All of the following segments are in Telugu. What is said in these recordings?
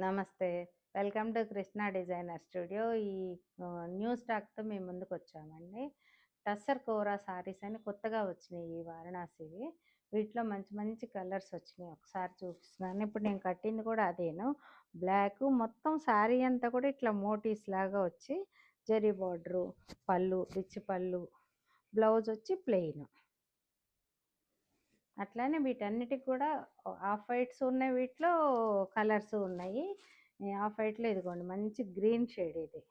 నమస్తే. Welcome to Krishna designer studio. ఈ న్యూ స్టాక్‌తో మీ ముందుకొచ్చామండి. టస్సర్ కోరా సారీస్ అని కొత్తగా వచ్చినాయి ఈ వారణాసివి. వీటిలో మంచి మంచి కలర్స్ వచ్చినాయి. ఒకసారి చూపిస్తున్నాను. ఇప్పుడు నేను కట్టింది కూడా అదేను. బ్లాకు మొత్తం శారీ అంతా కూడా ఇట్లా మోటీస్ లాగా వచ్చి జరీ బార్డరు, పళ్ళు, రిచ్ పళ్ళు, బ్లౌజ్ వచ్చి ప్లెయిన్. అట్లానే వీటన్నిటికి కూడా ఆఫ్ వైట్స్ ఉన్నాయి, వీటిలో కలర్స్ ఉన్నాయి. ఆఫ్ వైట్లో ఇదిగోండి మంచి గ్రీన్ షేడ్ ఇది.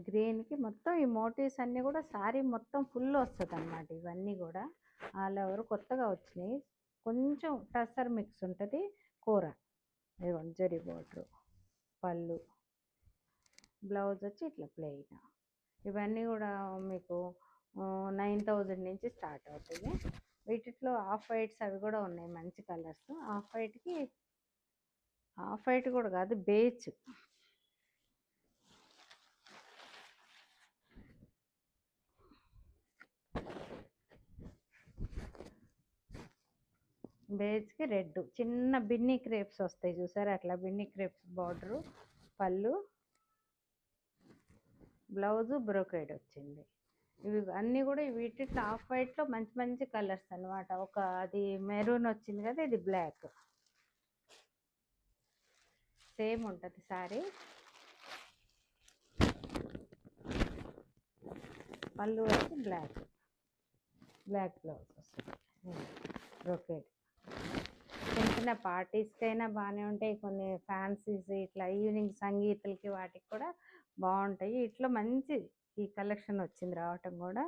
గ్రీన్కి మొత్తం ఈ మోటివ్స్ అన్నీ కూడా శారీ మొత్తం ఫుల్ వస్తుంది అన్నమాట. ఇవన్నీ కూడా ఆల్ ఓవర్ కొత్తగా వచ్చినాయి. కొంచెం టసర్ మిక్స్ ఉంటుంది. కూర ఇదిగోండి జరీ బోర్డరు, పళ్ళు, బ్లౌజ్ వచ్చి ఇట్లా ప్లెయిన్. ఇవన్నీ కూడా మీకు 9,000 నుంచి స్టార్ట్ అవుతుంది. వీటిలో ఆఫ్ వైట్స్ అవి కూడా ఉన్నాయి మంచి కలర్స్. ఆఫ్ వైట్ కూడా కాదు, బేజ్. బేజ్కి రెడ్ చిన్న బిన్నీ క్రేప్స్ వస్తాయి చూసారు, అట్లా బిన్నీ క్రేప్స్ బార్డరు, పళ్ళు, బ్లౌజు బ్రోకేడ్ వచ్చింది. ఇవి అన్నీ కూడా వీటిలో ఆఫ్ వైట్లో మంచి మంచి కలర్స్ అనమాట. ఒక అది మెరూన్ వచ్చింది కదా, ఇది బ్లాక్. సేమ్ ఉంటుంది సారీ. పళ్ళు వచ్చి బ్లాక్ బ్లౌజ్ వస్తుంది, బ్రోకేడ్. చిన్న చిన్న పార్టీస్కైనా బాగానే ఉంటాయి. కొన్ని ఫ్యాన్సీస్ ఇట్లా ఈవినింగ్ సంగీతలకి వాటికి కూడా బాగుంటాయి. ఇట్లా మంచి ఈ కలెక్షన్ వచ్చింది రావటం కూడా.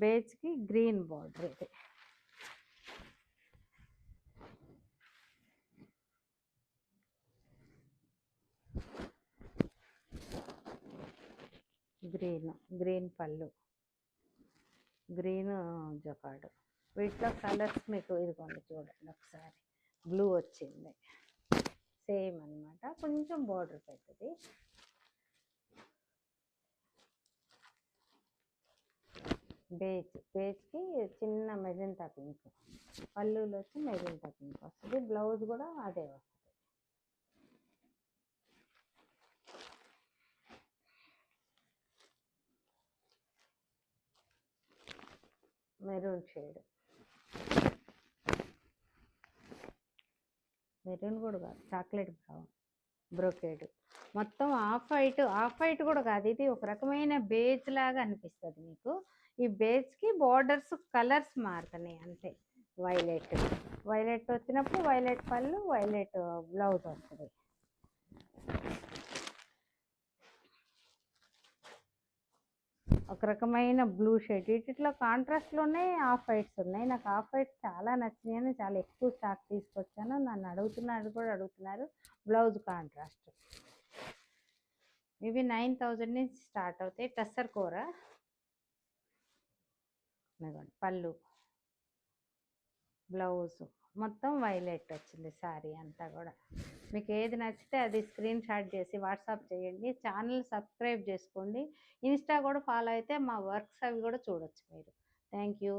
బేజ్కి గ్రీన్ బార్డర్ ఇది. గ్రీన్ పళ్ళు, గ్రీన్ జొకాడు. వీటిలో కలర్స్ మీకు ఇదిగోండి చూడండి ఒకసారి. బ్లూ వచ్చింది, సేమ్ అనమాట. కొంచెం బార్డర్ పెద్దది. బేజ్కి చిన్న మెజంతా పింక్, పళ్ళులో వచ్చి మెజంతా పింక్ వస్తుంది. బ్లౌజ్ కూడా అదే వస్తుంది, మెరూన్ షేడ్. మెరూన్ కూడా కాదు, చాక్లెట్ బ్రౌన్, బ్రోకేడ్. మొత్తం ఆఫ్ వైట్ కూడా కాదు, ఇది ఒక రకమైన బేజ్ లాగా అనిపిస్తుంది మీకు. ఈ బేజ్కి బార్డర్స్ కలర్స్ మారుతున్నాయి అంతే. వైలెట్ వచ్చినప్పుడు వైలెట్ పళ్ళు, వైలెట్ బ్లౌజ్ వస్తుంది. ఒక రకమైన బ్లూ షేడ్. వీటిలో కాంట్రాస్ట్లోనే ఆఫ్ వైట్స్ ఉన్నాయి. నాకు ఆఫ్ వైట్స్ చాలా నచ్చినాయని చాలా ఎక్కువ స్టాక్ తీసుకొచ్చాను. నన్ను అడుగుతున్నారు. Blouse contrast. ఇవి 9,000 నుంచి స్టార్ట్ అవుతాయి. టస్సర్ కూర, పళ్ళు, బ్లౌజ్ మొత్తం వైలెట్ వచ్చింది శారీ అంతా కూడా. మీకు ఏది నచ్చితే అది స్క్రీన్ షాట్ చేసి వాట్సాప్ చేయండి. ఛానల్ సబ్స్క్రైబ్ చేసుకోండి. ఇన్స్టా కూడా ఫాలో అయితే మా వర్క్స్ అవి కూడా చూడొచ్చు మీరు. Thank you.